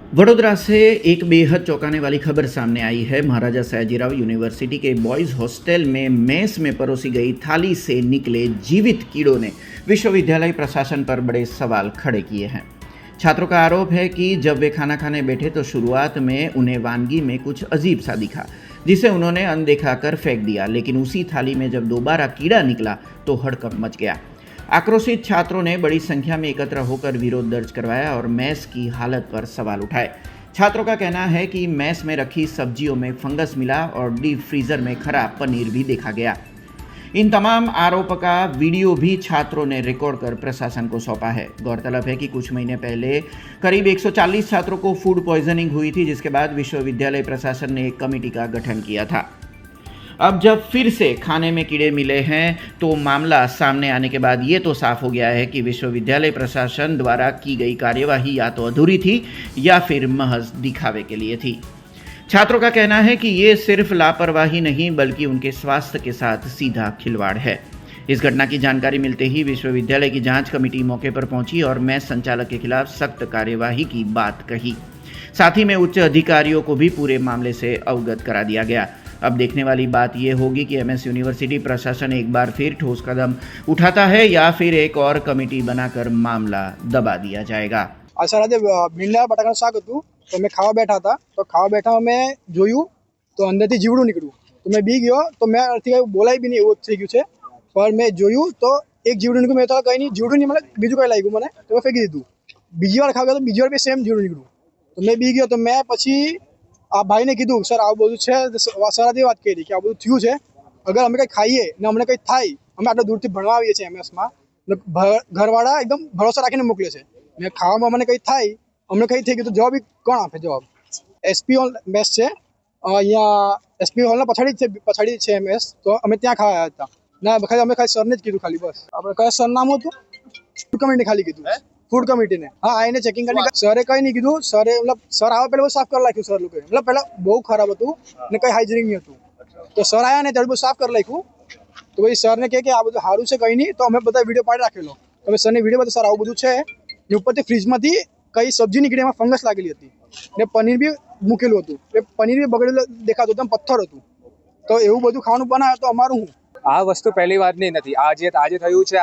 वडोदरा से एक बेहद चौंकाने वाली खबर सामने आई है। महाराजा सयाजीराव यूनिवर्सिटी के बॉयज़ हॉस्टल में मेस में परोसी गई थाली से निकले जीवित कीड़ों ने विश्वविद्यालय प्रशासन पर बड़े सवाल खड़े किए हैं। छात्रों का आरोप है कि जब वे खाना खाने बैठे तो शुरुआत में उन्हें वानगी में कुछ अजीब सा दिखा, जिसे उन्होंने अनदेखा कर फेंक दिया, लेकिन उसी थाली में जब दोबारा कीड़ा निकला तो हड़कंप मच गया। आक्रोशित छात्रों ने बड़ी संख्या में एकत्र होकर विरोध दर्ज करवाया और मेस की हालत पर सवाल उठाए। छात्रों का कहना है कि मेस में रखी सब्जियों में फंगस मिला और डीप फ्रीजर में खराब पनीर भी देखा गया। इन तमाम आरोप का वीडियो भी छात्रों ने रिकॉर्ड कर प्रशासन को सौंपा है। गौरतलब है कि कुछ महीने पहले करीब 140 छात्रों को फूड पॉइजनिंग हुई थी, जिसके बाद विश्वविद्यालय प्रशासन ने एक कमेटी का गठन किया था। अब जब फिर से खाने में कीड़े मिले हैं तो मामला सामने आने के बाद ये तो साफ हो गया है कि विश्वविद्यालय प्रशासन द्वारा की गई कार्यवाही या तो अधूरी थी या फिर महज दिखावे के लिए थी। छात्रों का कहना है कि ये सिर्फ लापरवाही नहीं बल्कि उनके स्वास्थ्य के साथ सीधा खिलवाड़ है। इस घटना की जानकारी मिलते ही विश्वविद्यालय की जांच कमेटी मौके पर पहुंची और मेस संचालक के खिलाफ सख्त कार्यवाही की बात कही। साथ ही में उच्च अधिकारियों को भी पूरे मामले से अवगत करा दिया गया। अब देखने वाली बात यह होगी कि एमएस यूनिवर्सिटी प्रशासन एक बार फिर ठोस कदम उठाता है या फिर एक और कमेटी बनाकर मामला दबा दिया जाएगा। आज सर ભીંડા બટાકાનું શાક હતું તો મેં ખાવા બેઠા હતા તો ખાવા બેઠા મેં જોયું તો અંદરથી જીવડું નીકળ્યું તો મેં બી ગયો તો મેં અર્થી કંઈ બોલાય બી નહીં એવું થઈ ગયું છે। પણ મેં જોયું તો એક જીવડું નીકળ્યું, મેં તો કંઈ નહીં, જીવડું નહીં, મને બીજું કંઈ લાગ્યું મને તો મેં ફેંકી દીધું। બીજી વાર ખાવા ગયો તો બીજી વાર બી સેમ જીવડું નીકળ્યું તો મેં બી ગયો તો મેં પછી આ ભાઈને કીધું સર આવું બધું છે। સર આજે વાત કરી કે આ બધું થયું છે, અગર અમે કંઈ ખાઈએ ને અમને કંઈ થાય, અમે આટલા દૂરથી ભણવા આવીએ છીએ એમએસમાં, ઘરવાળા એકદમ ભરોસા રાખીને મોકલે છે ને ખાવામાં મને કંઈ થાય, અમને કંઈ થઈ ગયું તો જવાબ કોણ આપે? જવાબ એસપી હોલ મેસ છે, અહીંયા એસપી હોલના પછાડી છે એમએસ, તો અમે ત્યાં ખાવા આવ્યા હતા ના ખાલી અમે ખાલી સરને જ કીધું, ખાલી બસ આપણે કયા સરનામું હતું ફૂડ કમિટી ખાલી કીધું, ફૂડ કમિટીને હા આવીને ચેકિંગ કરીને સરે કંઈ નહીં કીધું। સરે મતલબ સર આવે પહેલાં બધું સાફ કરી નાખ્યું સર લોકોએ, મતલબ પહેલાં બહુ ખરાબ હતું ને કંઈ હાઇજેનિક નહીં હતું, તો સર આવ્યા ને ત્યારે બધું સાફ કરી નાખ્યું। તો પછી સરને કહે કે આ બધું સારું છે કંઈ નહીં, તો અમે બધા વિડીયો પાડી રાખેલો, તમે સરને વિડીયો બતાવો સર આવું બધું છે ને ઉપરથી ફ્રીજમાંથી કઈ સબ્જી નીકળી એમાં ફંગસ લાગેલી હતી ને પનીર બી મૂકેલું હતું, એ પનીર બી બગડેલું દેખાતું એકદમ પથ્થર હતું, તો એવું બધું ખાવાનું બનાવે તો અમારું શું? આ વસ્તુ પહેલી વારની નથી, આજે થયું છે।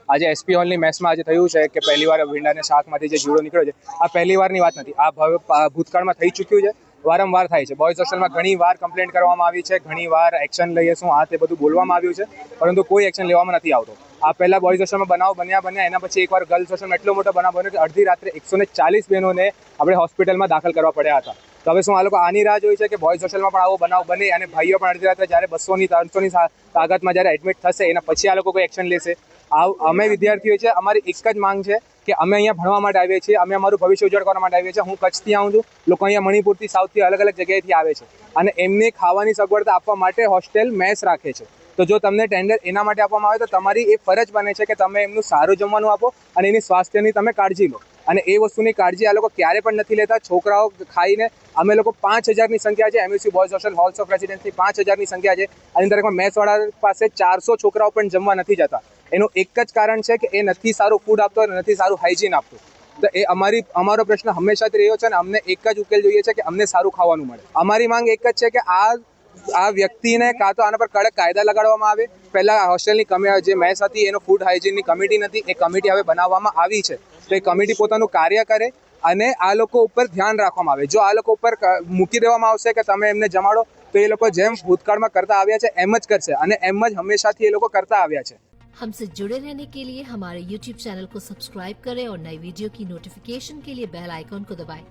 આજે એસપી હોલની મેસમાં આજે થયું છે કે પહેલી વાર ભીંડાને શાકમાંથી જે જીવડો નીકળ્યો છે, આ પહેલી વારની વાત નથી, આ ભૂતકાળમાં થઈ ચૂક્યું છે, વારંવાર થાય છે। બોયઝ હોસ્ટેલમાં ઘણી વાર કમ્પ્લેન્ટ કરવામાં આવી છે, ઘણી વાર એક્શન લઈએ શું આ તે બધું બોલવામાં આવ્યું છે, પરંતુ કોઈ એક્શન લેવામાં નથી આવતો। આ પહેલાં બોયઝ હોસ્ટેલમાં બનાવ બન્યા એના પછી એકવાર ગર્લ્સ હોસ્ટેલમાં એટલો મોટો બનાવ બન્યો કે અડધી રાત્રે 140 બહેનોને આપણે હોસ્પિટલમાં દાખલ કરવા પડ્યા હતા। તો હવે શું આ લોકો આની રાહ જોઈ છે કે બોયઝ હોસ્ટેલમાં પણ આવો બનાવ બને અને ભાઈઓ પણ અડધી રાત્રે જ્યારે 200-300ની તાકાતમાં જ્યારે એડમિટ થશે એના પછી આ લોકો કોઈ એક્શન લેશે? અમે વિદ્યાર્થીઓ છે, અમારી એક જ માંગ છે કે અમે અહીંયા ભણવા માટે આવીએ છીએ, અમે અમારું ભવિષ્ય ઉજ્જવળ કરવા માટે આવીએ છીએ। હું કચ્છથી આવું છું, લોકો અહીંયા મણિપુરથી, સાઉથથી, અલગ અલગ જગ્યાએથી આવે છે અને એમને ખાવાની સગવડતા આપવા માટે હોસ્ટેલ મેસ રાખે છે। તો જો તમને ટેન્ડર એના માટે આપવામાં આવે તો તમારી એ ફરજ બને છે કે તમે એમનું સારું જમવાનું આપો અને એની સ્વાસ્થ્યની તમે કાળજી લો, અને એ વસ્તુની કાળજી આ લોકો ક્યારે પણ નથી લેતા। છોકરાઓ ખાઈને અમે લોકો 5000ની સંખ્યા છે, MSU boys hostel halls of રેસિડેન્સની 5000ની સંખ્યા છે, અને દરેકમાં મેસવાળા પાસે 400 છોકરાઓ પણ જમવા નથી જતા। એનું એક જ કારણ છે કે એ નથી સારું ફૂડ આપતો અને નથી સારું હાઇજીન આપતો। તો એ અમારો પ્રશ્ન હંમેશાથી રહ્યો છે અને અમને એક જ ઉકેલ જોઈએ છે કે અમને સારું ખાવાનું મળે। અમારી માંગ એક જ છે કે આ વ્યક્તિને કાં તો આના પર કડક કાયદા લગાડવામાં આવે। પહેલાં હોસ્ટેલની જે મેસ હતી એનો ફૂડ હાઇજીનની કમિટી નથી, એ કમિટી હવે બનાવવામાં આવી છે, તો એ કમિટી પોતાનું કાર્ય કરે અને આ લોકો ઉપર ધ્યાન રાખવામાં આવે। જો આ લોકો ઉપર મૂકી દેવામાં આવશે કે તમે એમને જમાડો તો એ લોકો જેમ ભૂતકાળમાં કરતા આવ્યા છે એમ જ કરશે અને એમ જ હંમેશાથી એ લોકો કરતા આવ્યા છે। हमसे जुड़े रहने के लिए हमारे YouTube चैनल को सब्सक्राइब करें और नई वीडियो की नोटिफिकेशन के लिए बेल आइकॉन को दबाएं।